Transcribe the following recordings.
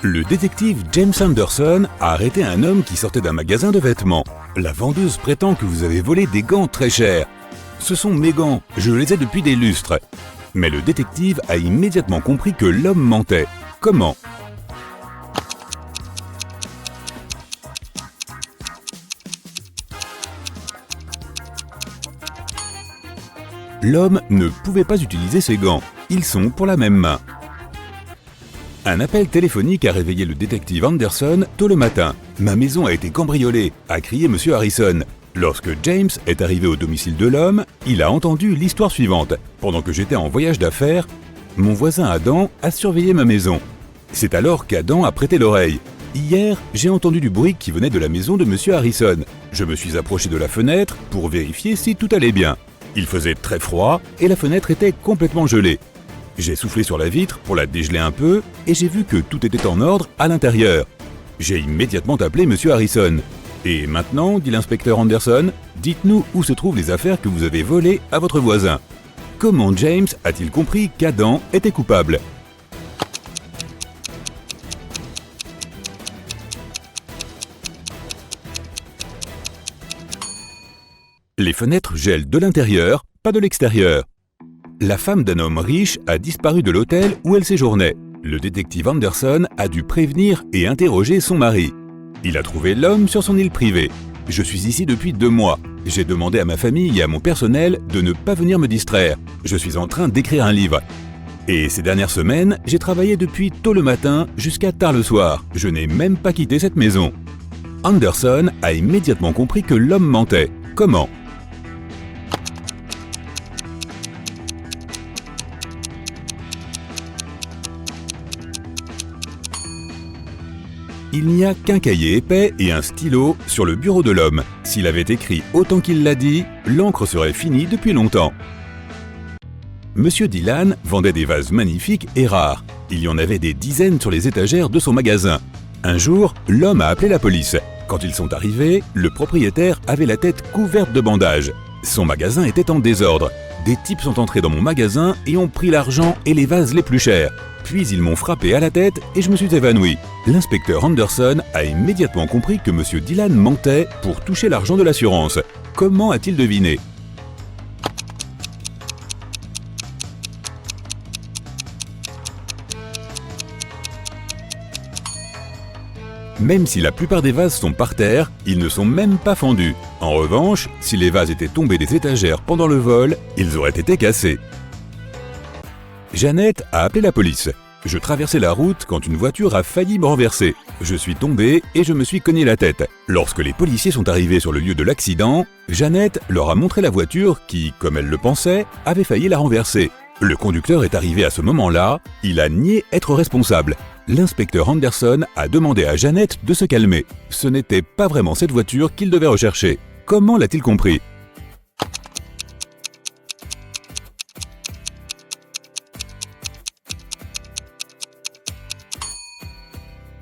Le détective James Anderson a arrêté un homme qui sortait d'un magasin de vêtements. La vendeuse prétend que vous avez volé des gants très chers. Ce sont mes gants, je les ai depuis des lustres. Mais le détective a immédiatement compris que l'homme mentait. Comment ? L'homme ne pouvait pas utiliser ses gants. Ils sont pour la même main. Un appel téléphonique a réveillé le détective Anderson tôt le matin. « Ma maison a été cambriolée !» a crié M. Harrison. Lorsque James est arrivé au domicile de l'homme, il a entendu l'histoire suivante. « Pendant que j'étais en voyage d'affaires, mon voisin Adam a surveillé ma maison. C'est alors qu'Adam a prêté l'oreille. Hier, j'ai entendu du bruit qui venait de la maison de M. Harrison. Je me suis approché de la fenêtre pour vérifier si tout allait bien. Il faisait très froid et la fenêtre était complètement gelée. J'ai soufflé sur la vitre pour la dégeler un peu et j'ai vu que tout était en ordre à l'intérieur. J'ai immédiatement appelé M. Harrison. Et maintenant, dit l'inspecteur Anderson, dites-nous où se trouvent les affaires que vous avez volées à votre voisin. Comment James a-t-il compris qu'Adam était coupable ? Les fenêtres gèlent de l'intérieur, pas de l'extérieur. La femme d'un homme riche a disparu de l'hôtel où elle séjournait. Le détective Anderson a dû prévenir et interroger son mari. Il a trouvé l'homme sur son île privée. « Je suis ici depuis 2 mois. J'ai demandé à ma famille et à mon personnel de ne pas venir me distraire. Je suis en train d'écrire un livre. Et ces dernières semaines, j'ai travaillé depuis tôt le matin jusqu'à tard le soir. Je n'ai même pas quitté cette maison. » Anderson a immédiatement compris que l'homme mentait. Comment ? Il n'y a qu'un cahier épais et un stylo sur le bureau de l'homme. S'il avait écrit autant qu'il l'a dit, l'encre serait finie depuis longtemps. Monsieur Dylan vendait des vases magnifiques et rares. Il y en avait des dizaines sur les étagères de son magasin. Un jour, l'homme a appelé la police. Quand ils sont arrivés, le propriétaire avait la tête couverte de bandages. Son magasin était en désordre. Des types sont entrés dans mon magasin et ont pris l'argent et les vases les plus chers. Puis ils m'ont frappé à la tête et je me suis évanoui. L'inspecteur Anderson a immédiatement compris que M. Dylan mentait pour toucher l'argent de l'assurance. Comment a-t-il deviné ? Même si la plupart des vases sont par terre, ils ne sont même pas fendus. En revanche, si les vases étaient tombés des étagères pendant le vol, ils auraient été cassés. Jeannette a appelé la police. Je traversais la route quand une voiture a failli me renverser. Je suis tombé et je me suis cogné la tête. Lorsque les policiers sont arrivés sur le lieu de l'accident, Jeannette leur a montré la voiture qui, comme elle le pensait, avait failli la renverser. Le conducteur est arrivé à ce moment-là, il a nié être responsable. L'inspecteur Anderson a demandé à Jeannette de se calmer. Ce n'était pas vraiment cette voiture qu'il devait rechercher. Comment l'a-t-il compris ?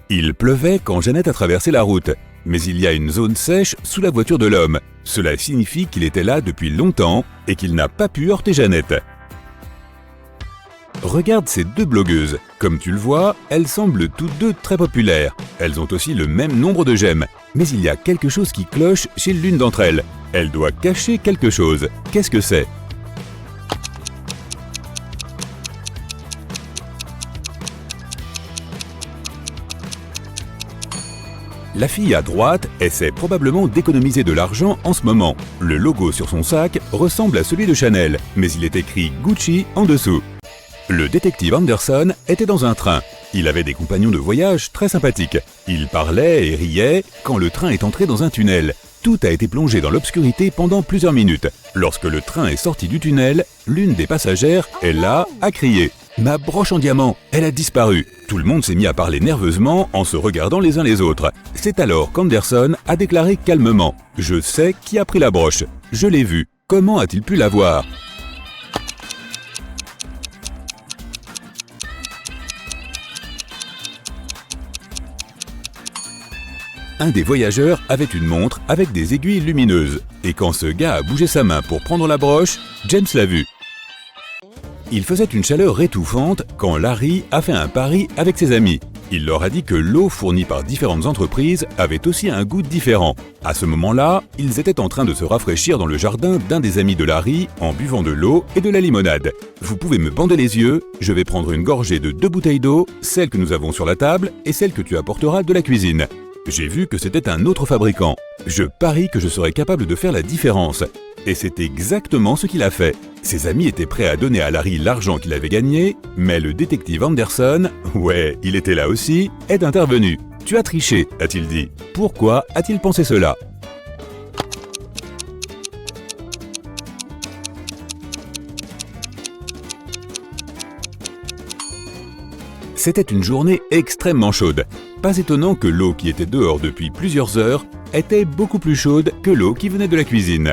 Il pleuvait quand Jeannette a traversé la route, mais il y a une zone sèche sous la voiture de l'homme. Cela signifie qu'il était là depuis longtemps et qu'il n'a pas pu heurter Jeannette. Regarde ces 2 blogueuses. Comme tu le vois, elles semblent toutes 2 très populaires. Elles ont aussi le même nombre de j'aime. Mais il y a quelque chose qui cloche chez l'une d'entre elles. Elle doit cacher quelque chose. Qu'est-ce que c'est ? La fille à droite essaie probablement d'économiser de l'argent en ce moment. Le logo sur son sac ressemble à celui de Chanel, mais il est écrit Gucci en dessous. Le détective Anderson était dans un train. Il avait des compagnons de voyage très sympathiques. Ils parlaient et riaient quand le train est entré dans un tunnel. Tout a été plongé dans l'obscurité pendant plusieurs minutes. Lorsque le train est sorti du tunnel, l'une des passagères, Ella, a crié « Ma broche en diamant, elle a disparu !» Tout le monde s'est mis à parler nerveusement en se regardant les uns les autres. C'est alors qu'Anderson a déclaré calmement « Je sais qui a pris la broche. Je l'ai vue. Comment a-t-il pu l'avoir ?» Un des voyageurs avait une montre avec des aiguilles lumineuses. Et quand ce gars a bougé sa main pour prendre la broche, James l'a vu. Il faisait une chaleur étouffante quand Larry a fait un pari avec ses amis. Il leur a dit que l'eau fournie par différentes entreprises avait aussi un goût différent. À ce moment-là, ils étaient en train de se rafraîchir dans le jardin d'un des amis de Larry en buvant de l'eau et de la limonade. Vous pouvez me bander les yeux, je vais prendre une gorgée de 2 bouteilles d'eau, celle que nous avons sur la table et celle que tu apporteras de la cuisine. J'ai vu que c'était un autre fabricant. Je parie que je serais capable de faire la différence. Et c'est exactement ce qu'il a fait. Ses amis étaient prêts à donner à Larry l'argent qu'il avait gagné, mais le détective Anderson, ouais, il était là aussi, est intervenu. « Tu as triché », a-t-il dit. Pourquoi a-t-il pensé cela ? C'était une journée extrêmement chaude. Pas étonnant que l'eau qui était dehors depuis plusieurs heures était beaucoup plus chaude que l'eau qui venait de la cuisine.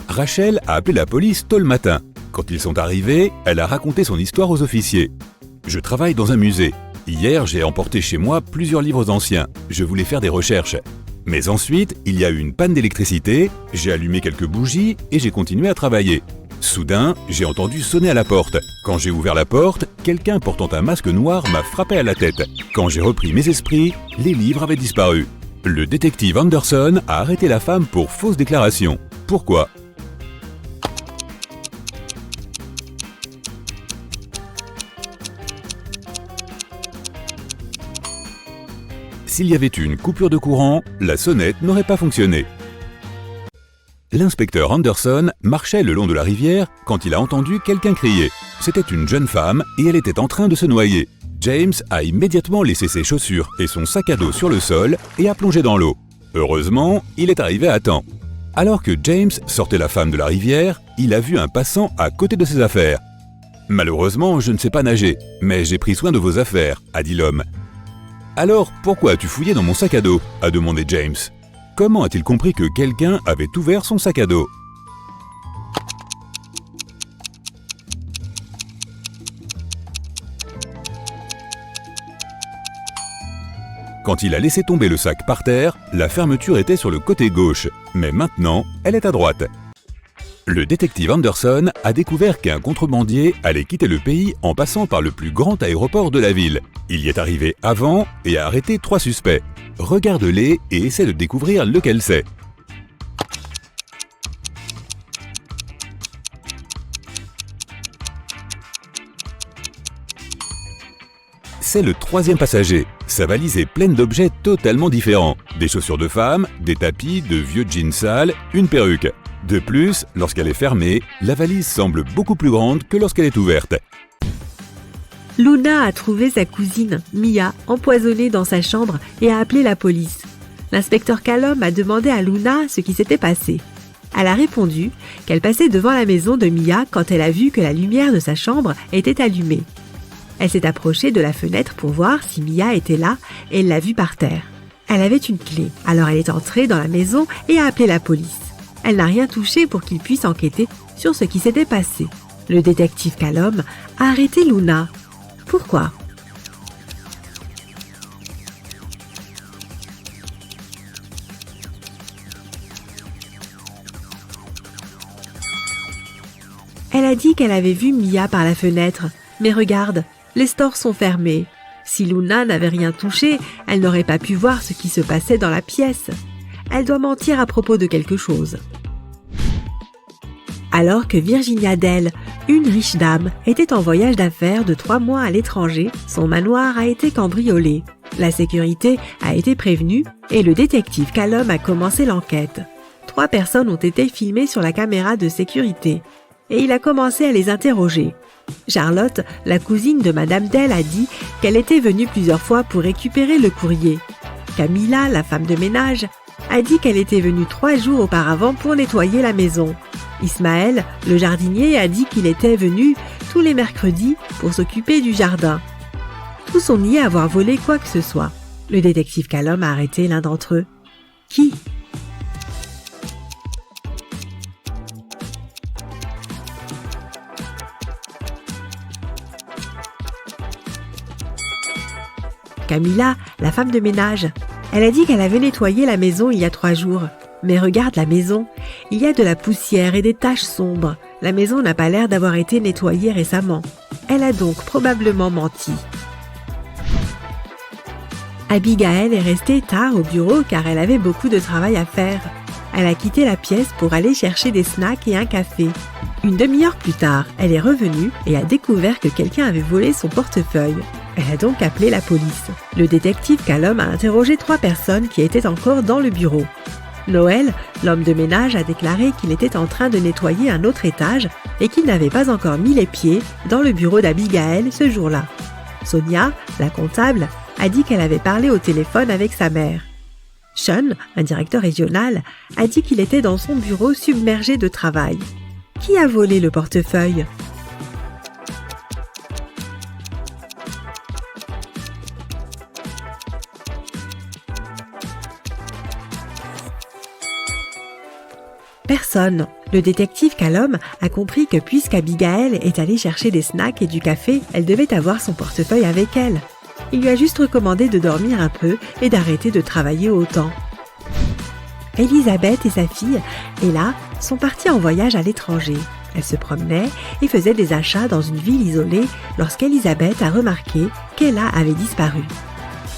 Rachel a appelé la police tôt le matin. Quand ils sont arrivés, elle a raconté son histoire aux officiers. « Je travaille dans un musée. Hier, j'ai emporté chez moi plusieurs livres anciens. Je voulais faire des recherches. Mais ensuite, il y a eu une panne d'électricité, j'ai allumé quelques bougies et j'ai continué à travailler. Soudain, j'ai entendu sonner à la porte. Quand j'ai ouvert la porte, quelqu'un portant un masque noir m'a frappé à la tête. Quand j'ai repris mes esprits, les livres avaient disparu. Le détective Anderson a arrêté la femme pour fausse déclaration. Pourquoi ? S'il y avait eu une coupure de courant, la sonnette n'aurait pas fonctionné. L'inspecteur Anderson marchait le long de la rivière quand il a entendu quelqu'un crier. C'était une jeune femme et elle était en train de se noyer. James a immédiatement laissé ses chaussures et son sac à dos sur le sol et a plongé dans l'eau. Heureusement, il est arrivé à temps. Alors que James sortait la femme de la rivière, il a vu un passant à côté de ses affaires. « Malheureusement, je ne sais pas nager, mais j'ai pris soin de vos affaires », a dit l'homme. « Alors, pourquoi as-tu fouillé dans mon sac à dos » a demandé James. Comment a-t-il compris que quelqu'un avait ouvert son sac à dos ? Quand il a laissé tomber le sac par terre, la fermeture était sur le côté gauche, mais maintenant, elle est à droite. Le détective Anderson a découvert qu'un contrebandier allait quitter le pays en passant par le plus grand aéroport de la ville. Il y est arrivé avant et a arrêté 3 suspects. Regarde-les et essaie de découvrir lequel c'est. C'est le 3e passager. Sa valise est pleine d'objets totalement différents. Des chaussures de femme, des tapis, de vieux jeans sales, une perruque. De plus, lorsqu'elle est fermée, la valise semble beaucoup plus grande que lorsqu'elle est ouverte. Luna a trouvé sa cousine, Mia, empoisonnée dans sa chambre et a appelé la police. L'inspecteur Callum a demandé à Luna ce qui s'était passé. Elle a répondu qu'elle passait devant la maison de Mia quand elle a vu que la lumière de sa chambre était allumée. Elle s'est approchée de la fenêtre pour voir si Mia était là et elle l'a vue par terre. Elle avait une clé, alors elle est entrée dans la maison et a appelé la police. Elle n'a rien touché pour qu'ils puissent enquêter sur ce qui s'était passé. Le détective Callum a arrêté Luna. Pourquoi ? Elle a dit qu'elle avait vu Mia par la fenêtre. Mais regarde, les stores sont fermés. Si Luna n'avait rien touché, elle n'aurait pas pu voir ce qui se passait dans la pièce. Elle doit mentir à propos de quelque chose. Alors que Virginia Dell, une riche dame, était en voyage d'affaires de 3 mois à l'étranger, son manoir a été cambriolé. La sécurité a été prévenue et le détective Callum a commencé l'enquête. 3 personnes ont été filmées sur la caméra de sécurité et il a commencé à les interroger. Charlotte, la cousine de Madame Dell, a dit qu'elle était venue plusieurs fois pour récupérer le courrier. Camilla, la femme de ménage, a dit qu'elle était venue 3 jours auparavant pour nettoyer la maison. Ismaël, le jardinier, a dit qu'il était venu tous les mercredis pour s'occuper du jardin. Tous ont nié avoir volé quoi que ce soit. Le détective Callum a arrêté l'un d'entre eux. Qui ? Camilla, la femme de ménage. Elle a dit qu'elle avait nettoyé la maison il y a 3 jours. Mais regarde la maison, il y a de la poussière et des taches sombres. La maison n'a pas l'air d'avoir été nettoyée récemment. Elle a donc probablement menti. Abigail est restée tard au bureau car elle avait beaucoup de travail à faire. Elle a quitté la pièce pour aller chercher des snacks et un café. Une demi-heure plus tard, elle est revenue et a découvert que quelqu'un avait volé son portefeuille. Elle a donc appelé la police. Le détective Callum a interrogé 3 personnes qui étaient encore dans le bureau. Noël, l'homme de ménage, a déclaré qu'il était en train de nettoyer un autre étage et qu'il n'avait pas encore mis les pieds dans le bureau d'Abigail ce jour-là. Sonia, la comptable, a dit qu'elle avait parlé au téléphone avec sa mère. Sean, un directeur régional, a dit qu'il était dans son bureau submergé de travail. Qui a volé le portefeuille ? Personne. Le détective Callum a compris que puisqu'Abigail est allée chercher des snacks et du café, elle devait avoir son portefeuille avec elle. Il lui a juste recommandé de dormir un peu et d'arrêter de travailler autant. Elisabeth et sa fille, Ella, sont parties en voyage à l'étranger. Elles se promenaient et faisaient des achats dans une ville isolée lorsqu'Elisabeth a remarqué qu'Ella avait disparu.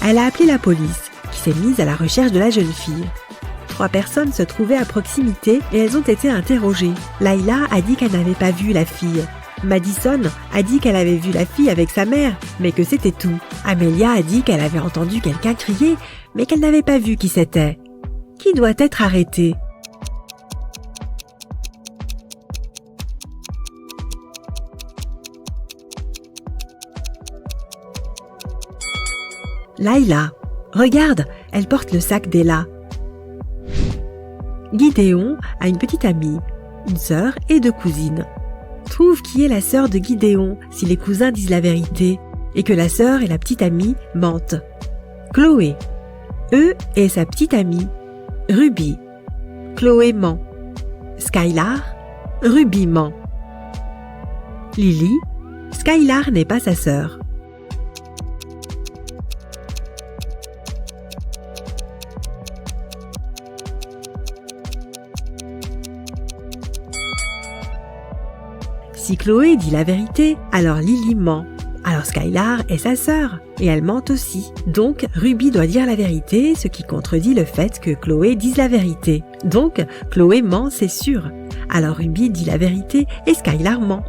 Elle a appelé la police, qui s'est mise à la recherche de la jeune fille. 3 personnes se trouvaient à proximité et elles ont été interrogées. Layla a dit qu'elle n'avait pas vu la fille. Madison a dit qu'elle avait vu la fille avec sa mère, mais que c'était tout. Amelia a dit qu'elle avait entendu quelqu'un crier, mais qu'elle n'avait pas vu qui c'était. Qui doit être arrêté ? Layla. Regarde, elle porte le sac d'Ella. Gideon a une petite amie, une sœur et 2 cousines. Trouve qui est la sœur de Gideon si les cousins disent la vérité et que la sœur et la petite amie mentent. Chloé. Est sa petite amie. Ruby. Chloé ment. Skylar. Ruby ment. Lily. Skylar n'est pas sa sœur. Si Chloé dit la vérité, alors Lily ment. Alors Skylar est sa sœur, et elle ment aussi. Donc Ruby doit dire la vérité, ce qui contredit le fait que Chloé dise la vérité. Donc Chloé ment, c'est sûr. Alors Ruby dit la vérité et Skylar ment.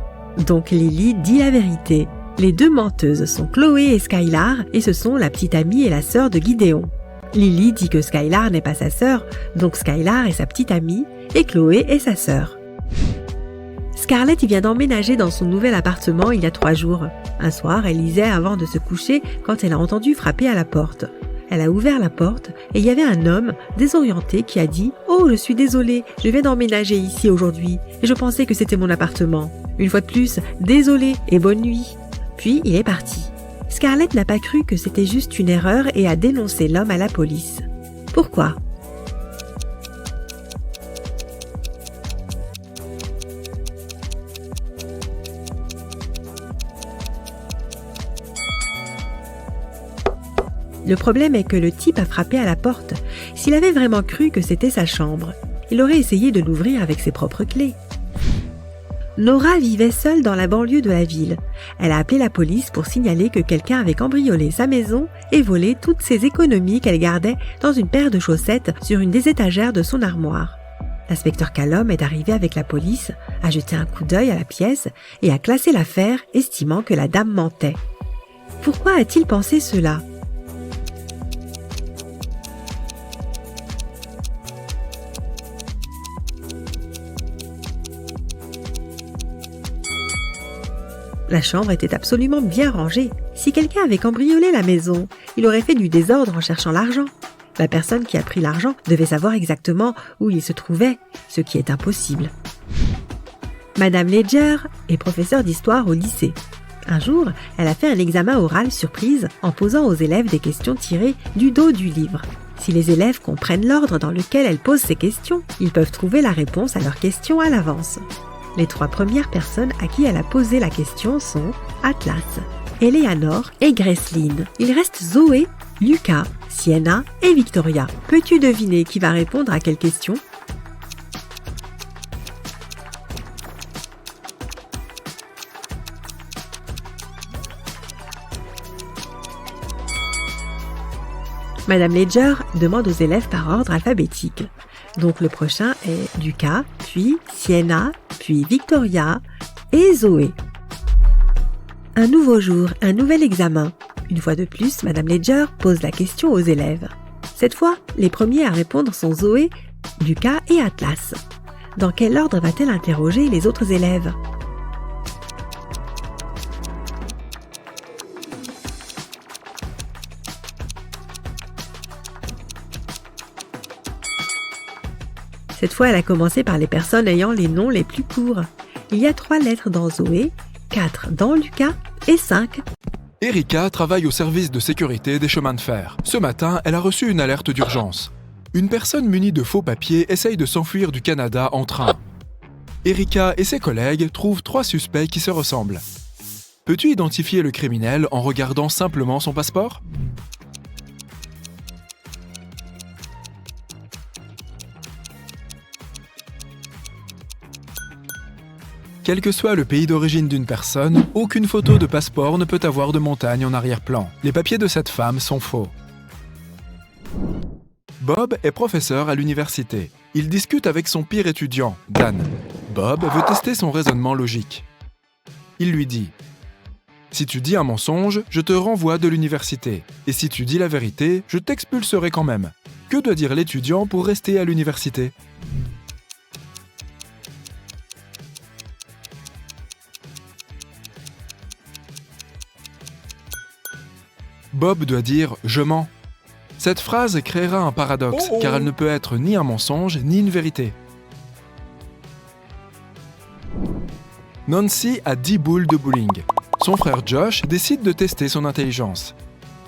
Donc Lily dit la vérité. Les 2 menteuses sont Chloé et Skylar, et ce sont la petite amie et la sœur de Gideon. Lily dit que Skylar n'est pas sa sœur, donc Skylar est sa petite amie, et Chloé est sa sœur. Scarlett vient d'emménager dans son nouvel appartement il y a 3 jours. Un soir, elle lisait avant de se coucher quand elle a entendu frapper à la porte. Elle a ouvert la porte et il y avait un homme désorienté qui a dit « Oh, je suis désolée, je viens d'emménager ici aujourd'hui et je pensais que c'était mon appartement. Une fois de plus, désolée et bonne nuit. » Puis il est parti. Scarlett n'a pas cru que c'était juste une erreur et a dénoncé l'homme à la police. Pourquoi ? Le problème est que le type a frappé à la porte. S'il avait vraiment cru que c'était sa chambre, il aurait essayé de l'ouvrir avec ses propres clés. Nora vivait seule dans la banlieue de la ville. Elle a appelé la police pour signaler que quelqu'un avait cambriolé sa maison et volé toutes ses économies qu'elle gardait dans une paire de chaussettes sur une des étagères de son armoire. L'inspecteur Callum est arrivé avec la police, a jeté un coup d'œil à la pièce et a classé l'affaire, estimant que la dame mentait. Pourquoi a-t-il pensé cela ? La chambre était absolument bien rangée. Si quelqu'un avait cambriolé la maison, il aurait fait du désordre en cherchant l'argent. La personne qui a pris l'argent devait savoir exactement où il se trouvait, ce qui est impossible. Madame Ledger est professeure d'histoire au lycée. Un jour, elle a fait un examen oral surprise en posant aux élèves des questions tirées du dos du livre. Si les élèves comprennent l'ordre dans lequel elle pose ces questions, ils peuvent trouver la réponse à leurs questions à l'avance. Les 3 premières personnes à qui elle a posé la question sont Atlas, Eleanor et Gracelyn. Il reste Zoé, Lucas, Sienna et Victoria. Peux-tu deviner qui va répondre à quelle question ? Madame Ledger demande aux élèves par ordre alphabétique. Donc le prochain est Duca, puis Sienna, puis Victoria et Zoé. Un nouveau jour, un nouvel examen. Une fois de plus, Madame Ledger pose la question aux élèves. Cette fois, les premiers à répondre sont Zoé, Duca et Atlas. Dans quel ordre va-t-elle interroger les autres élèves ? Cette fois, elle a commencé par les personnes ayant les noms les plus courts. Il y a 3 lettres dans Zoé, 4 dans Lucas et 5. Erika travaille au service de sécurité des chemins de fer. Ce matin, elle a reçu une alerte d'urgence. Une personne munie de faux papiers essaye de s'enfuir du Canada en train. Erika et ses collègues trouvent 3 suspects qui se ressemblent. Peux-tu identifier le criminel en regardant simplement son passeport ? Quel que soit le pays d'origine d'une personne, aucune photo de passeport ne peut avoir de montagne en arrière-plan. Les papiers de cette femme sont faux. Bob est professeur à l'université. Il discute avec son pire étudiant, Dan. Bob veut tester son raisonnement logique. Il lui dit « Si tu dis un mensonge, je te renvoie de l'université. Et si tu dis la vérité, je t'expulserai quand même. Que doit dire l'étudiant pour rester à l'université ?» Bob doit dire « je mens ». Cette phrase créera un paradoxe, car elle ne peut être ni un mensonge, ni une vérité. Nancy a 10 boules de bowling. Son frère Josh décide de tester son intelligence.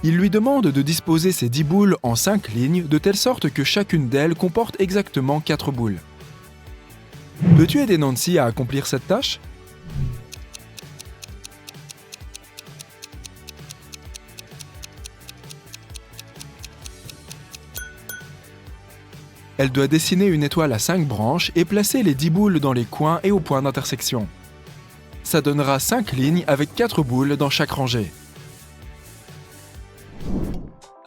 Il lui demande de disposer ces 10 boules en 5 lignes, de telle sorte que chacune d'elles comporte exactement 4 boules. Peux-tu aider Nancy à accomplir cette tâche ? Elle doit dessiner une étoile à 5 branches et placer les 10 boules dans les coins et aux points d'intersection. Ça donnera 5 lignes avec 4 boules dans chaque rangée.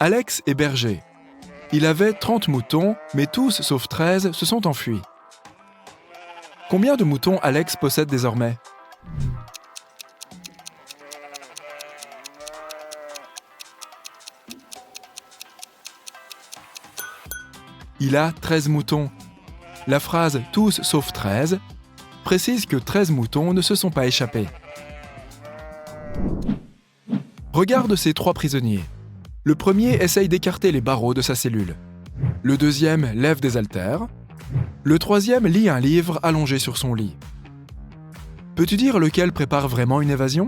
Alex est berger. Il avait 30 moutons, mais tous sauf 13 se sont enfuis. Combien de moutons Alex possède désormais ? Il a 13 moutons. La phrase « tous sauf 13 » précise que 13 moutons ne se sont pas échappés. Regarde ces 3 prisonniers. Le premier essaye d'écarter les barreaux de sa cellule. Le deuxième lève des haltères. Le troisième lit un livre allongé sur son lit. Peux-tu dire lequel prépare vraiment une évasion ?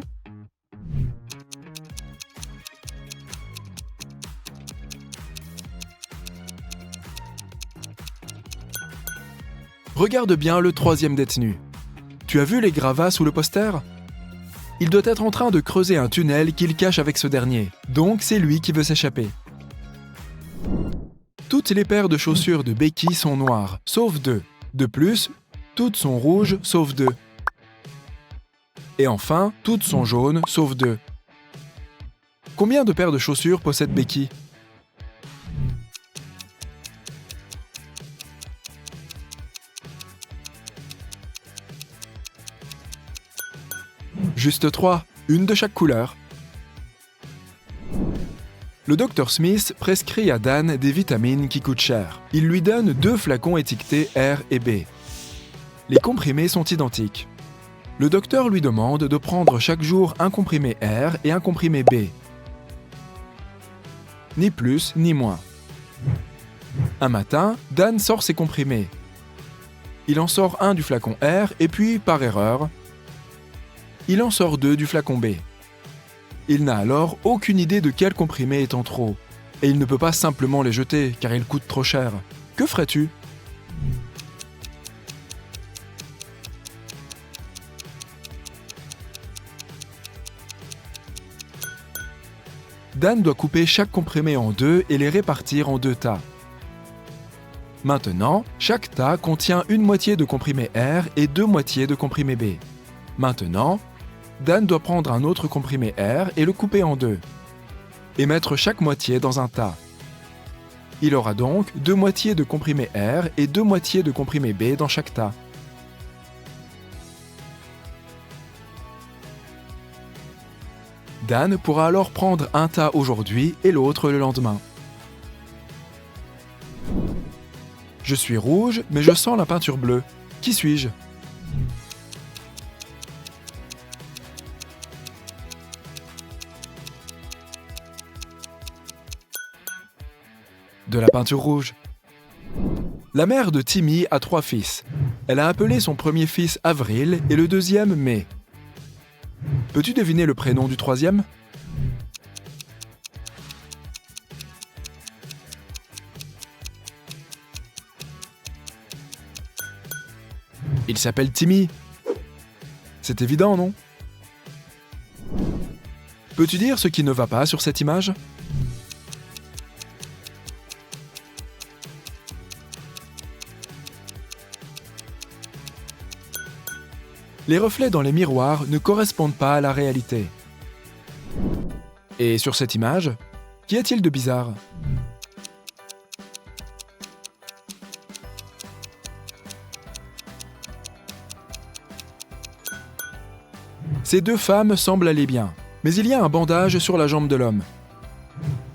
Regarde bien le 3e détenu. Tu as vu les gravats sous le poster ? Il doit être en train de creuser un tunnel qu'il cache avec ce dernier, donc c'est lui qui veut s'échapper. Toutes les paires de chaussures de Becky sont noires, sauf 2. De plus, toutes sont rouges, sauf 2. Et enfin, toutes sont jaunes, sauf 2. Combien de paires de chaussures possède Becky ? Juste 3, une de chaque couleur. Le Dr Smith prescrit à Dan des vitamines qui coûtent cher. Il lui donne 2 flacons étiquetés R et B. Les comprimés sont identiques. Le docteur lui demande de prendre chaque jour un comprimé R et un comprimé B. Ni plus ni moins. Un matin, Dan sort ses comprimés. Il en sort un du flacon R et puis, par erreur, il en sort 2 du flacon B. Il n'a alors aucune idée de quel comprimé est en trop, et il ne peut pas simplement les jeter car ils coûtent trop cher. Que ferais-tu ? Dan doit couper chaque comprimé en 2 et les répartir en 2 tas. Maintenant, chaque tas contient une moitié de comprimé R et 2 moitiés de comprimé B. Maintenant, Dan doit prendre un autre comprimé R et le couper en 2, et mettre chaque moitié dans un tas. Il aura donc 2 moitiés de comprimé R et 2 moitiés de comprimé B dans chaque tas. Dan pourra alors prendre un tas aujourd'hui et l'autre le lendemain. Je suis rouge, mais je sens la peinture bleue. Qui suis-je? De la peinture rouge. La mère de Timmy a 3 fils. Elle a appelé son premier fils Avril et le deuxième Mai. Peux-tu deviner le prénom du troisième? Il s'appelle Timmy. C'est évident, non? Peux-tu dire ce qui ne va pas sur cette image? Les reflets dans les miroirs ne correspondent pas à la réalité. Et sur cette image, qu'y a-t-il de bizarre? Ces 2 femmes semblent aller bien, mais il y a un bandage sur la jambe de l'homme.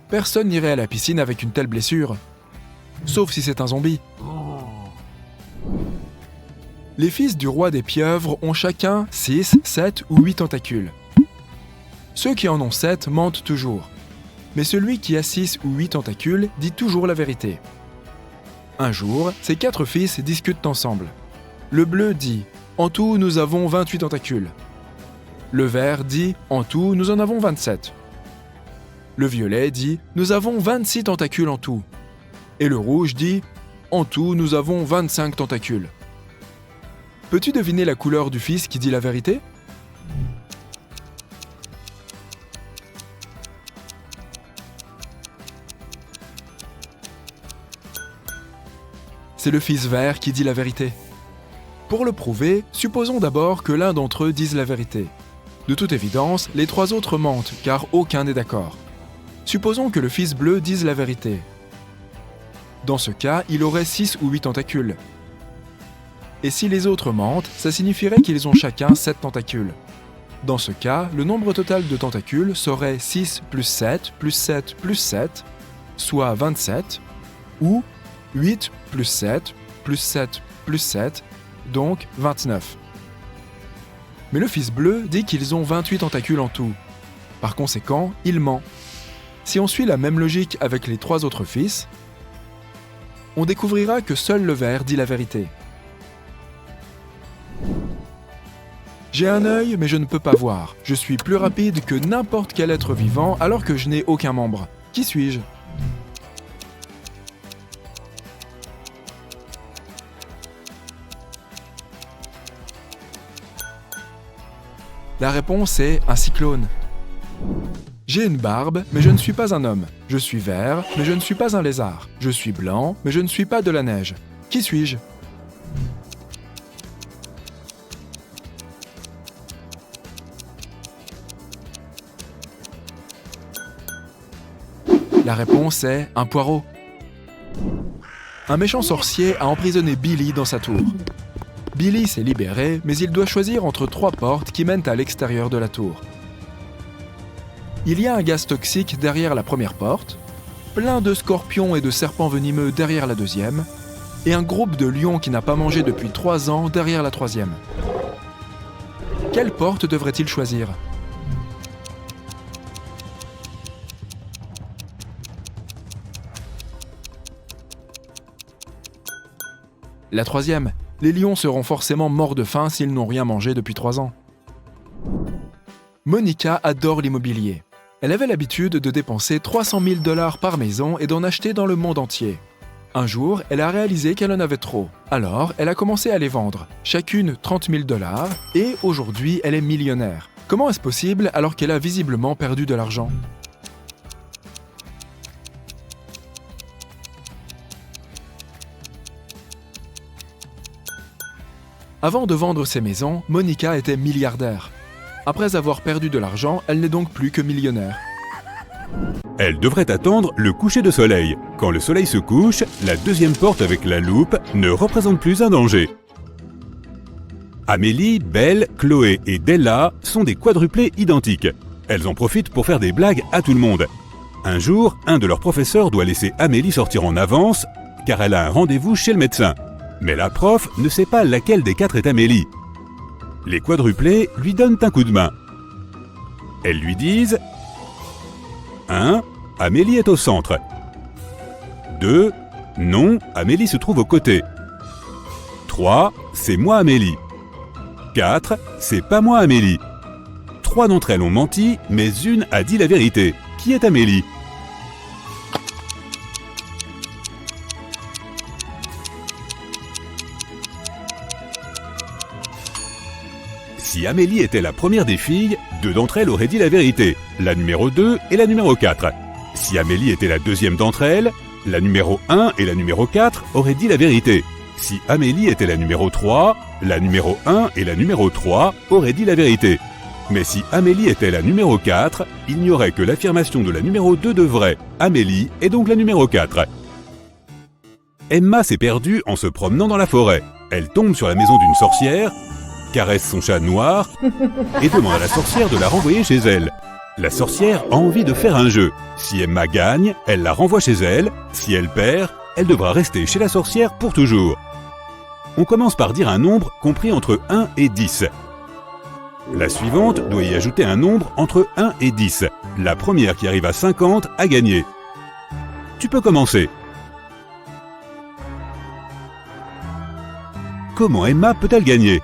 Personne n'irait à la piscine avec une telle blessure, sauf si c'est un zombie. Les fils du roi des pieuvres ont chacun 6, 7 ou 8 tentacules. Ceux qui en ont 7 mentent toujours, mais celui qui a 6 ou 8 tentacules dit toujours la vérité. Un jour, ces 4 fils discutent ensemble. Le bleu dit « En tout, nous avons 28 tentacules ». Le vert dit « En tout, nous en avons 27 ». Le violet dit « Nous avons 26 tentacules en tout ». Et le rouge dit « En tout, nous avons 25 tentacules ». Peux-tu deviner la couleur du fils qui dit la vérité? C'est le fils vert qui dit la vérité. Pour le prouver, supposons d'abord que l'un d'entre eux dise la vérité. De toute évidence, les 3 autres mentent, car aucun n'est d'accord. Supposons que le fils bleu dise la vérité. Dans ce cas, il aurait 6 ou 8 tentacules. Et si les autres mentent, ça signifierait qu'ils ont chacun 7 tentacules. Dans ce cas, le nombre total de tentacules serait 6 plus 7 plus 7 plus 7, soit 27, ou 8 plus 7 plus 7 plus 7, donc 29. Mais le fils bleu dit qu'ils ont 28 tentacules en tout. Par conséquent, il ment. Si on suit la même logique avec les 3 autres fils, on découvrira que seul le vert dit la vérité. J'ai un œil, mais je ne peux pas voir. Je suis plus rapide que n'importe quel être vivant alors que je n'ai aucun membre. Qui suis-je? La réponse est un cyclone. J'ai une barbe, mais je ne suis pas un homme. Je suis vert, mais je ne suis pas un lézard. Je suis blanc, mais je ne suis pas de la neige. Qui suis-je? La réponse est un poireau. Un méchant sorcier a emprisonné Billy dans sa tour. Billy s'est libéré, mais il doit choisir entre 3 portes qui mènent à l'extérieur de la tour. Il y a un gaz toxique derrière la première porte, plein de scorpions et de serpents venimeux derrière la deuxième, et un groupe de lions qui n'a pas mangé depuis 3 ans derrière la troisième. Quelle porte devrait-il choisir? La troisième. Les lions seront forcément morts de faim s'ils n'ont rien mangé depuis 3 ans. Monica adore l'immobilier. Elle avait l'habitude de dépenser 300 000 $ par maison et d'en acheter dans le monde entier. Un jour, elle a réalisé qu'elle en avait trop. Alors, elle a commencé à les vendre, chacune 30 000 $, et aujourd'hui, elle est millionnaire. Comment est-ce possible alors qu'elle a visiblement perdu de l'argent? Avant de vendre ses maisons, Monica était milliardaire. Après avoir perdu de l'argent, elle n'est donc plus que millionnaire. Elle devrait attendre le coucher de soleil. Quand le soleil se couche, la deuxième porte avec la loupe ne représente plus un danger. Amélie, Belle, Chloé et Della sont des quadruplés identiques. Elles en profitent pour faire des blagues à tout le monde. Un jour, un de leurs professeurs doit laisser Amélie sortir en avance car elle a un rendez-vous chez le médecin. Mais la prof ne sait pas laquelle des quatre est Amélie. Les quadruplés lui donnent un coup de main. Elles lui disent 1. Amélie est au centre. 2. Non, Amélie se trouve aux côtés. 3. C'est moi Amélie. 4. C'est pas moi Amélie. 3 d'entre elles ont menti, mais une a dit la vérité. Qui est Amélie ? Si Amélie était la première des filles, 2 d'entre elles auraient dit la vérité, la numéro 2 et la numéro 4. Si Amélie était la deuxième d'entre elles, la numéro 1 et la numéro 4 auraient dit la vérité. Si Amélie était la numéro 3, la numéro 1 et la numéro 3 auraient dit la vérité. Mais si Amélie était la numéro 4, il n'y aurait que l'affirmation de la numéro 2 de vrai. Amélie est donc la numéro 4. Emma s'est perdue en se promenant dans la forêt. Elle tombe sur la maison d'une sorcière, caresse son chat noir et demande à la sorcière de la renvoyer chez elle. La sorcière a envie de faire un jeu. Si Emma gagne, elle la renvoie chez elle. Si elle perd, elle devra rester chez la sorcière pour toujours. On commence par dire un nombre compris entre 1 et 10. La suivante doit y ajouter un nombre entre 1 et 10. La première qui arrive à 50 a gagné. Tu peux commencer. Comment Emma peut-elle gagner ?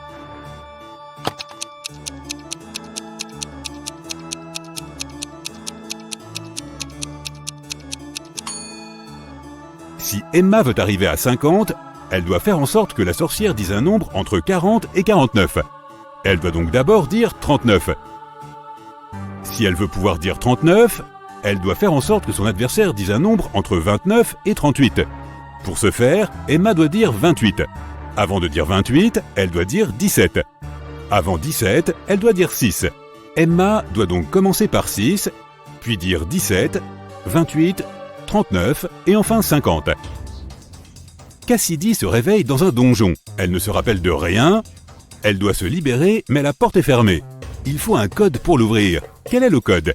Si Emma veut arriver à 50, elle doit faire en sorte que la sorcière dise un nombre entre 40 et 49. Elle doit donc d'abord dire 39. Si elle veut pouvoir dire 39, elle doit faire en sorte que son adversaire dise un nombre entre 29 et 38. Pour ce faire, Emma doit dire 28. Avant de dire 28, elle doit dire 17. Avant 17, elle doit dire 6. Emma doit donc commencer par 6, puis dire 17, 28, 39 et enfin 50. Cassidy se réveille dans un donjon. Elle ne se rappelle de rien. Elle doit se libérer, mais la porte est fermée. Il faut un code pour l'ouvrir. Quel est le code ?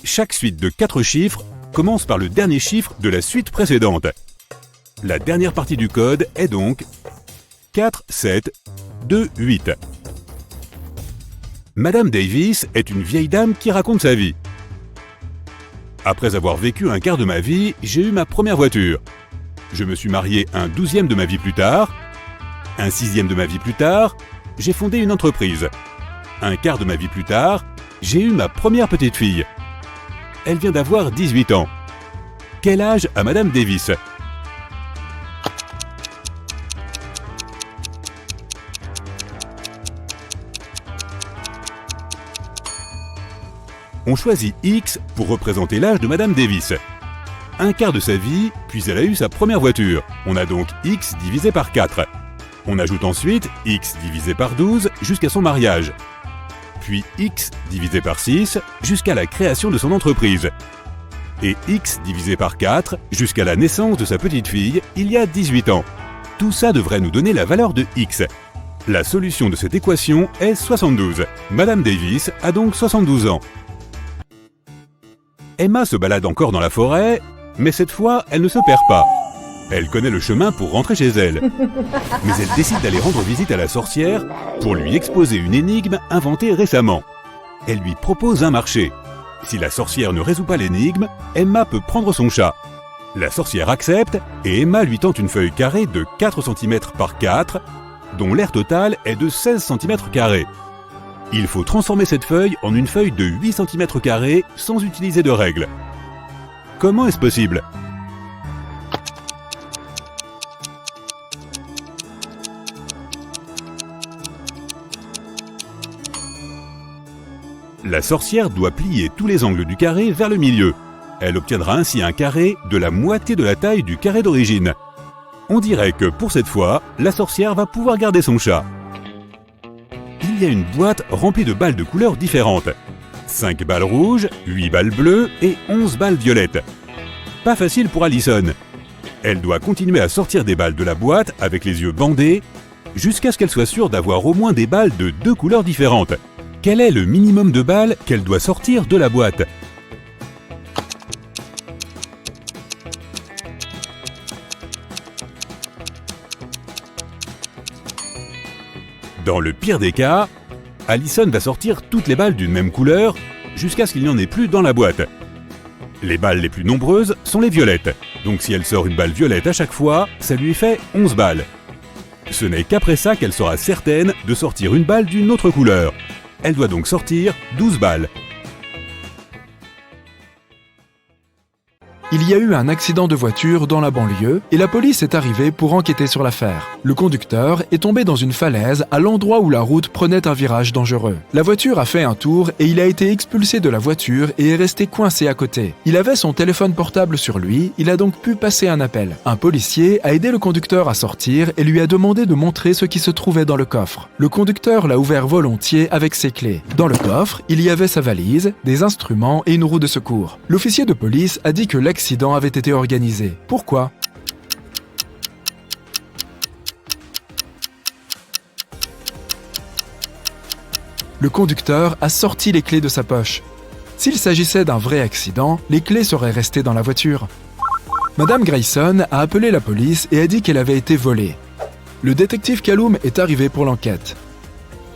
Chaque suite de 4 chiffres commence par le dernier chiffre de la suite précédente. La dernière partie du code est donc 4, 7, 2, 8. Madame Davis est une vieille dame qui raconte sa vie. Après avoir vécu un quart de ma vie, j'ai eu ma première voiture. Je me suis marié un 12e de ma vie plus tard. Un 6e de ma vie plus tard, j'ai fondé une entreprise. Un quart de ma vie plus tard, j'ai eu ma première petite fille. Elle vient d'avoir 18 ans. Quel âge a Madame Davis ? On choisit X pour représenter l'âge de Madame Davis. Un quart de sa vie, puis elle a eu sa première voiture. On a donc X divisé par 4. On ajoute ensuite X divisé par 12 jusqu'à son mariage. Puis X divisé par 6 jusqu'à la création de son entreprise. Et X divisé par 4 jusqu'à la naissance de sa petite fille il y a 18 ans. Tout ça devrait nous donner la valeur de X. La solution de cette équation est 72. Madame Davis a donc 72 ans. Emma se balade encore dans la forêt, mais cette fois, elle ne se perd pas. Elle connaît le chemin pour rentrer chez elle. Mais elle décide d'aller rendre visite à la sorcière pour lui exposer une énigme inventée récemment. Elle lui propose un marché. Si la sorcière ne résout pas l'énigme, Emma peut prendre son chat. La sorcière accepte et Emma lui tend une feuille carrée de 4 cm par 4, dont l'aire totale est de 16 cm carrés. Il faut transformer cette feuille en une feuille de 8 cm² sans utiliser de règles. Comment est-ce possible ? La sorcière doit plier tous les angles du carré vers le milieu. Elle obtiendra ainsi un carré de la moitié de la taille du carré d'origine. On dirait que pour cette fois, la sorcière va pouvoir garder son chat. Il y a une boîte remplie de balles de couleurs différentes. 5 balles rouges, 8 balles bleues et 11 balles violettes. Pas facile pour Allison. Elle doit continuer à sortir des balles de la boîte avec les yeux bandés jusqu'à ce qu'elle soit sûre d'avoir au moins des balles de 2 couleurs différentes. Quel est le minimum de balles qu'elle doit sortir de la boîte? Dans le pire des cas, Allison va sortir toutes les balles d'une même couleur jusqu'à ce qu'il n'y en ait plus dans la boîte. Les balles les plus nombreuses sont les violettes, donc si elle sort une balle violette à chaque fois, ça lui fait 11 balles. Ce n'est qu'après ça qu'elle sera certaine de sortir une balle d'une autre couleur. Elle doit donc sortir 12 balles. Il y a eu un accident de voiture dans la banlieue et la police est arrivée pour enquêter sur l'affaire. Le conducteur est tombé dans une falaise à l'endroit où la route prenait un virage dangereux. La voiture a fait un tour et il a été expulsé de la voiture et est resté coincé à côté. Il avait son téléphone portable sur lui, il a donc pu passer un appel. Un policier a aidé le conducteur à sortir et lui a demandé de montrer ce qui se trouvait dans le coffre. Le conducteur l'a ouvert volontiers avec ses clés. Dans le coffre, il y avait sa valise, des instruments et une roue de secours. L'officier de police a dit que l'accident avait été organisé. Pourquoi ? Le conducteur a sorti les clés de sa poche. S'il s'agissait d'un vrai accident, les clés seraient restées dans la voiture. Madame Grayson a appelé la police et a dit qu'elle avait été volée. Le détective Callum est arrivé pour l'enquête.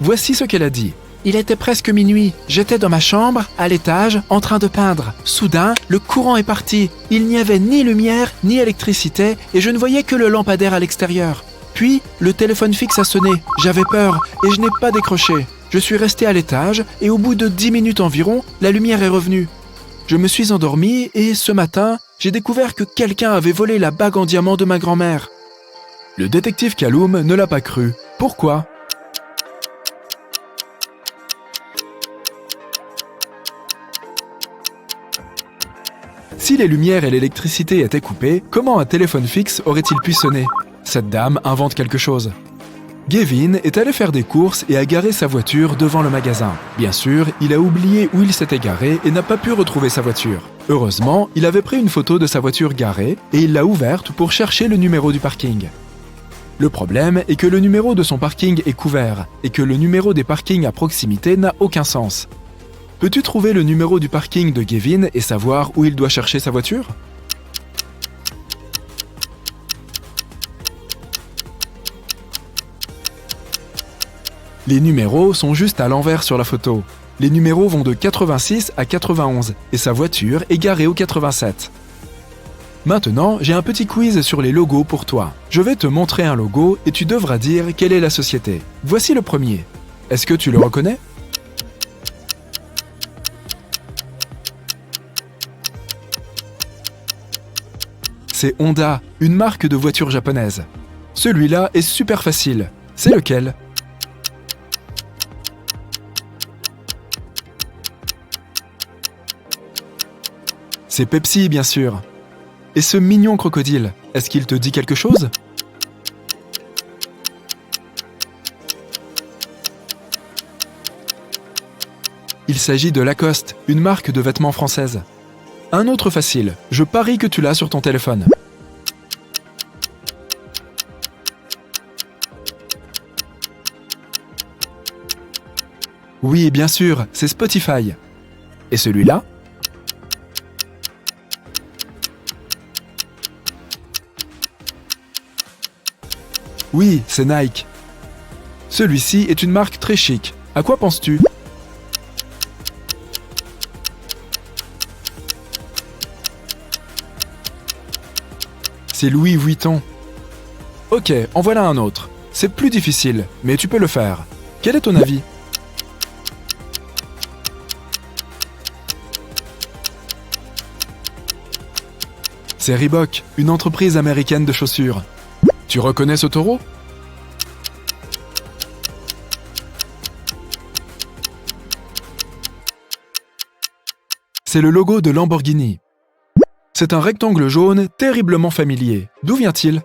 Voici ce qu'elle a dit. Il était presque minuit. J'étais dans ma chambre, à l'étage, en train de peindre. Soudain, le courant est parti. Il n'y avait ni lumière, ni électricité, et je ne voyais que le lampadaire à l'extérieur. Puis, le téléphone fixe a sonné. J'avais peur, et je n'ai pas décroché. Je suis resté à l'étage, et au bout de 10 minutes environ, la lumière est revenue. Je me suis endormi, et ce matin, j'ai découvert que quelqu'un avait volé la bague en diamant de ma grand-mère. Le détective Callum ne l'a pas cru. Pourquoi ? Si les lumières et l'électricité étaient coupées, comment un téléphone fixe aurait-il pu sonner ? Cette dame invente quelque chose. Gavin est allé faire des courses et a garé sa voiture devant le magasin. Bien sûr, il a oublié où il s'était garé et n'a pas pu retrouver sa voiture. Heureusement, il avait pris une photo de sa voiture garée et il l'a ouverte pour chercher le numéro du parking. Le problème est que le numéro de son parking est couvert et que le numéro des parkings à proximité n'a aucun sens. Peux-tu trouver le numéro du parking de Gavin et savoir où il doit chercher sa voiture ? Les numéros sont juste à l'envers sur la photo. Les numéros vont de 86 à 91 et sa voiture est garée au 87. Maintenant, j'ai un petit quiz sur les logos pour toi. Je vais te montrer un logo et tu devras dire quelle est la société. Voici le premier. Est-ce que tu le reconnais ? C'est Honda, une marque de voiture japonaise. Celui-là est super facile. C'est lequel ? C'est Pepsi, bien sûr. Et ce mignon crocodile, est-ce qu'il te dit quelque chose ? Il s'agit de Lacoste, une marque de vêtements française. Un autre facile, je parie que tu l'as sur ton téléphone. Oui, bien sûr, c'est Spotify. Et celui-là ? Oui, c'est Nike. Celui-ci est une marque très chic. À quoi penses-tu ? C'est Louis Vuitton. Ok, en voilà un autre. C'est plus difficile, mais tu peux le faire. Quel est ton avis ? C'est Reebok, une entreprise américaine de chaussures. Tu reconnais ce taureau ? C'est le logo de Lamborghini. C'est un rectangle jaune terriblement familier. D'où vient-il ?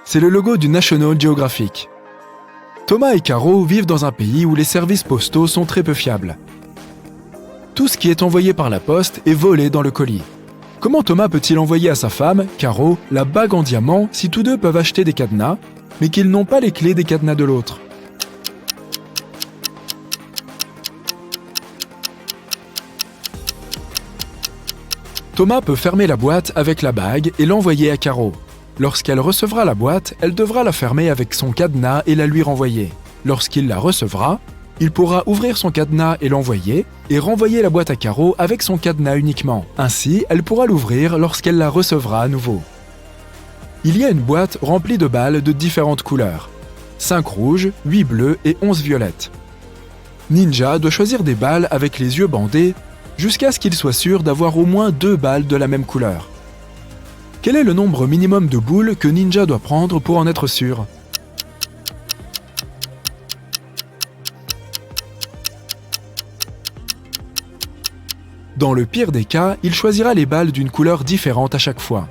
c'est le logo du National Geographic. Thomas et Caro vivent dans un pays où les services postaux sont très peu fiables. Tout ce qui est envoyé par la poste est volé dans le colis. Comment Thomas peut-il envoyer à sa femme, Caro, la bague en diamant si tous deux peuvent acheter des cadenas, mais qu'ils n'ont pas les clés des cadenas de l'autre? Thomas peut fermer la boîte avec la bague et l'envoyer à Caro. Lorsqu'elle recevra la boîte, elle devra la fermer avec son cadenas et la lui renvoyer. Lorsqu'il la recevra, il pourra ouvrir son cadenas et l'envoyer, et renvoyer la boîte à Caro avec son cadenas uniquement. Ainsi, elle pourra l'ouvrir lorsqu'elle la recevra à nouveau. Il y a une boîte remplie de balles de différentes couleurs. 5 rouges, 8 bleus et 11 violettes. Ninja doit choisir des balles avec les yeux bandés jusqu'à ce qu'il soit sûr d'avoir au moins 2 balles de la même couleur. Quel est le nombre minimum de boules que Ninja doit prendre pour en être sûr? Dans le pire des cas, il choisira les balles d'une couleur différente à chaque fois.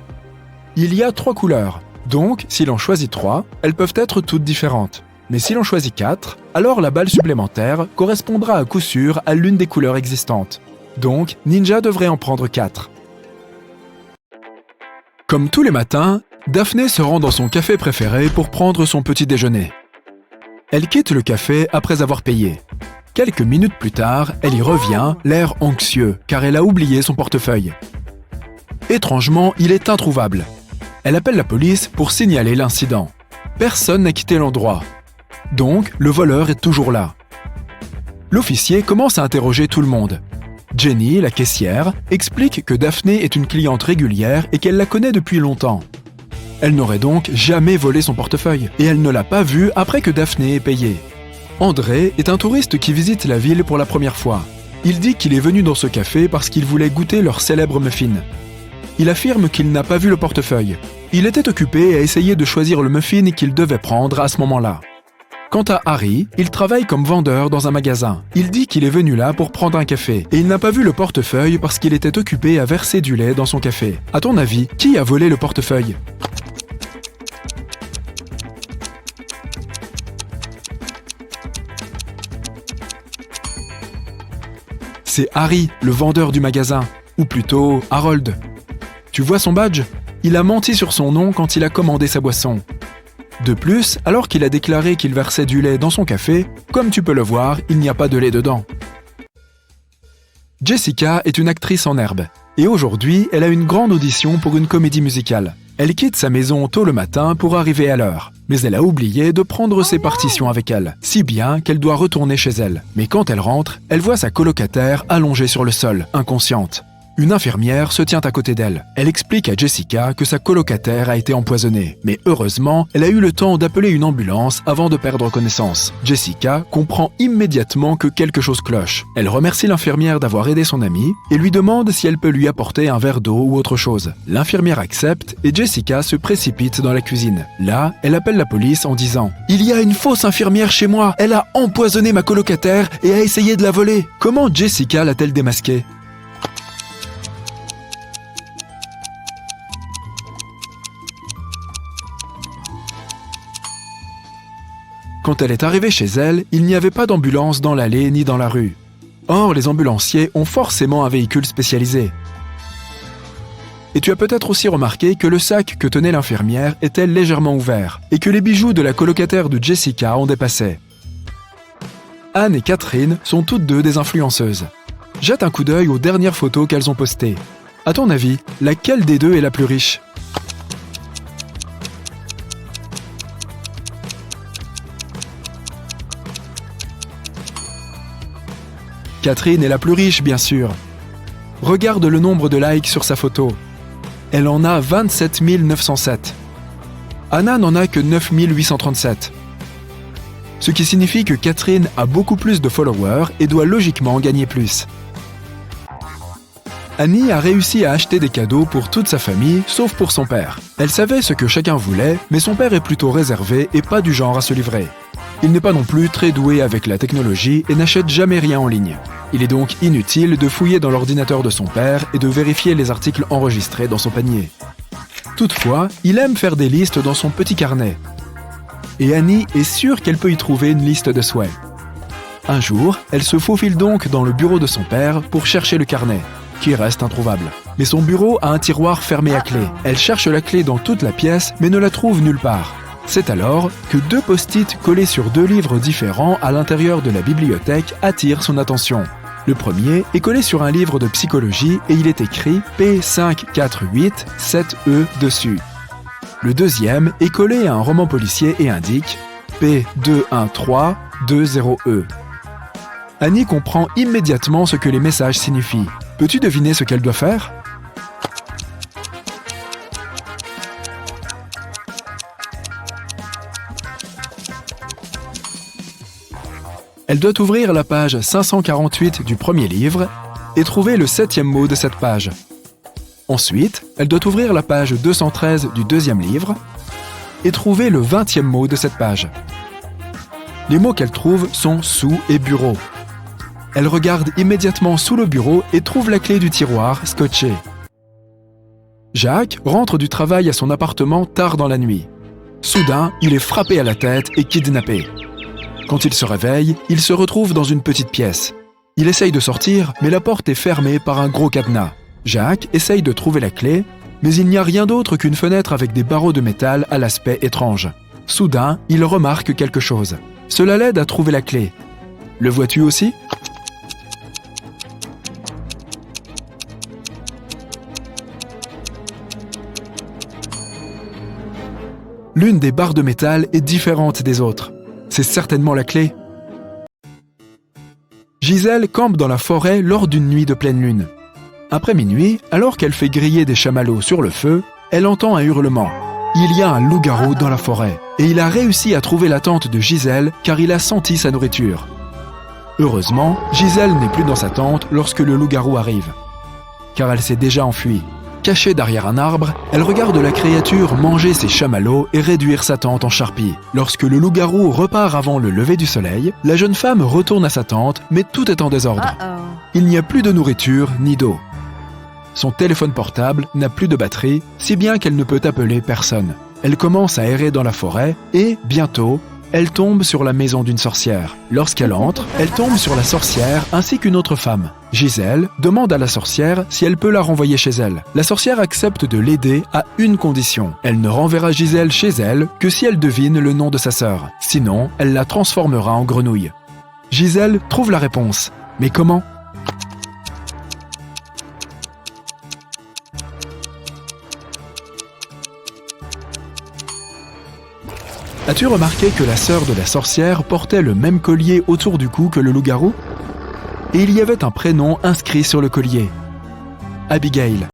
Il y a 3 couleurs, donc s'il en choisit 3, elles peuvent être toutes différentes. Mais s'il en choisit 4, alors la balle supplémentaire correspondra à coup sûr à l'une des couleurs existantes. Donc, Ninja devrait en prendre 4. Comme tous les matins, Daphné se rend dans son café préféré pour prendre son petit déjeuner. Elle quitte le café après avoir payé. Quelques minutes plus tard, elle y revient, l'air anxieux, car elle a oublié son portefeuille. Étrangement, il est introuvable. Elle appelle la police pour signaler l'incident. Personne n'a quitté l'endroit. Donc, le voleur est toujours là. L'officier commence à interroger tout le monde. Jenny, la caissière, explique que Daphné est une cliente régulière et qu'elle la connaît depuis longtemps. Elle n'aurait donc jamais volé son portefeuille, et elle ne l'a pas vu après que Daphné ait payé. André est un touriste qui visite la ville pour la première fois. Il dit qu'il est venu dans ce café parce qu'il voulait goûter leur célèbre muffin. Il affirme qu'il n'a pas vu le portefeuille. Il était occupé à essayer de choisir le muffin qu'il devait prendre à ce moment-là. Quant à Harry, il travaille comme vendeur dans un magasin. Il dit qu'il est venu là pour prendre un café, et il n'a pas vu le portefeuille parce qu'il était occupé à verser du lait dans son café. À ton avis, qui a volé le portefeuille? C'est Harry, le vendeur du magasin, ou plutôt Harold. Tu vois son badge? Il a menti sur son nom quand il a commandé sa boisson. De plus, alors qu'il a déclaré qu'il versait du lait dans son café, comme tu peux le voir, il n'y a pas de lait dedans. Jessica est une actrice en herbe, et aujourd'hui, elle a une grande audition pour une comédie musicale. Elle quitte sa maison tôt le matin pour arriver à l'heure, mais elle a oublié de prendre ses partitions avec elle, si bien qu'elle doit retourner chez elle. Mais quand elle rentre, elle voit sa colocataire allongée sur le sol, inconsciente. Une infirmière se tient à côté d'elle. Elle explique à Jessica que sa colocataire a été empoisonnée. Mais heureusement, elle a eu le temps d'appeler une ambulance avant de perdre connaissance. Jessica comprend immédiatement que quelque chose cloche. Elle remercie l'infirmière d'avoir aidé son amie et lui demande si elle peut lui apporter un verre d'eau ou autre chose. L'infirmière accepte et Jessica se précipite dans la cuisine. Là, elle appelle la police en disant « Il y a une fausse infirmière chez moi. Elle a empoisonné ma colocataire et a essayé de la voler. » Comment Jessica l'a-t-elle démasquée? Quand elle est arrivée chez elle, il n'y avait pas d'ambulance dans l'allée ni dans la rue. Or, les ambulanciers ont forcément un véhicule spécialisé. Et tu as peut-être aussi remarqué que le sac que tenait l'infirmière était légèrement ouvert et que les bijoux de la colocataire de Jessica en dépassaient. Anne et Catherine sont toutes deux des influenceuses. Jette un coup d'œil aux dernières photos qu'elles ont postées. À ton avis, laquelle des deux est la plus riche ? Catherine est la plus riche, bien sûr. Regarde le nombre de likes sur sa photo. Elle en a 27 907. Anna n'en a que 9 837. Ce qui signifie que Catherine a beaucoup plus de followers et doit logiquement gagner plus. Annie a réussi à acheter des cadeaux pour toute sa famille, sauf pour son père. Elle savait ce que chacun voulait, mais son père est plutôt réservé et pas du genre à se livrer. Il n'est pas non plus très doué avec la technologie et n'achète jamais rien en ligne. Il est donc inutile de fouiller dans l'ordinateur de son père et de vérifier les articles enregistrés dans son panier. Toutefois, il aime faire des listes dans son petit carnet. Et Annie est sûre qu'elle peut y trouver une liste de souhaits. Un jour, elle se faufile donc dans le bureau de son père pour chercher le carnet, qui reste introuvable. Mais son bureau a un tiroir fermé à clé. Elle cherche la clé dans toute la pièce, mais ne la trouve nulle part. C'est alors que 2 post-it collés sur 2 livres différents à l'intérieur de la bibliothèque attirent son attention. Le premier est collé sur un livre de psychologie et il est écrit P5487E dessus. Le deuxième est collé à un roman policier et indique P21320E. Annie comprend immédiatement ce que les messages signifient. Peux-tu deviner ce qu'elle doit faire ? Elle doit ouvrir la page 548 du premier livre et trouver le 7e mot de cette page. Ensuite, elle doit ouvrir la page 213 du deuxième livre et trouver le 20e mot de cette page. Les mots qu'elle trouve sont « sous » et « bureau ». Elle regarde immédiatement sous le bureau et trouve la clé du tiroir scotchée. Jacques rentre du travail à son appartement tard dans la nuit. Soudain, il est frappé à la tête et kidnappé. Quand il se réveille, il se retrouve dans une petite pièce. Il essaye de sortir, mais la porte est fermée par un gros cadenas. Jacques essaye de trouver la clé, mais il n'y a rien d'autre qu'une fenêtre avec des barreaux de métal à l'aspect étrange. Soudain, il remarque quelque chose. Cela l'aide à trouver la clé. Le vois-tu aussi ? L'une des barres de métal est différente des autres. C'est certainement la clé. Gisèle campe dans la forêt lors d'une nuit de pleine lune. Après minuit, alors qu'elle fait griller des chamallows sur le feu, elle entend un hurlement. Il y a un loup-garou dans la forêt, et il a réussi à trouver la tente de Gisèle car il a senti sa nourriture. Heureusement, Gisèle n'est plus dans sa tente lorsque le loup-garou arrive, car elle s'est déjà enfuie. Cachée derrière un arbre, elle regarde la créature manger ses chamallows et réduire sa tente en charpie. Lorsque le loup-garou repart avant le lever du soleil, la jeune femme retourne à sa tente, mais tout est en désordre. Il n'y a plus de nourriture ni d'eau. Son téléphone portable n'a plus de batterie, si bien qu'elle ne peut appeler personne. Elle commence à errer dans la forêt et, bientôt, elle tombe sur la maison d'une sorcière. Lorsqu'elle entre, elle tombe sur la sorcière ainsi qu'une autre femme. Gisèle demande à la sorcière si elle peut la renvoyer chez elle. La sorcière accepte de l'aider à une condition. Elle ne renverra Gisèle chez elle que si elle devine le nom de sa sœur. Sinon, elle la transformera en grenouille. Gisèle trouve la réponse. Mais comment ? As-tu remarqué que la sœur de la sorcière portait le même collier autour du cou que le loup-garou ? Et il y avait un prénom inscrit sur le collier. Abigail.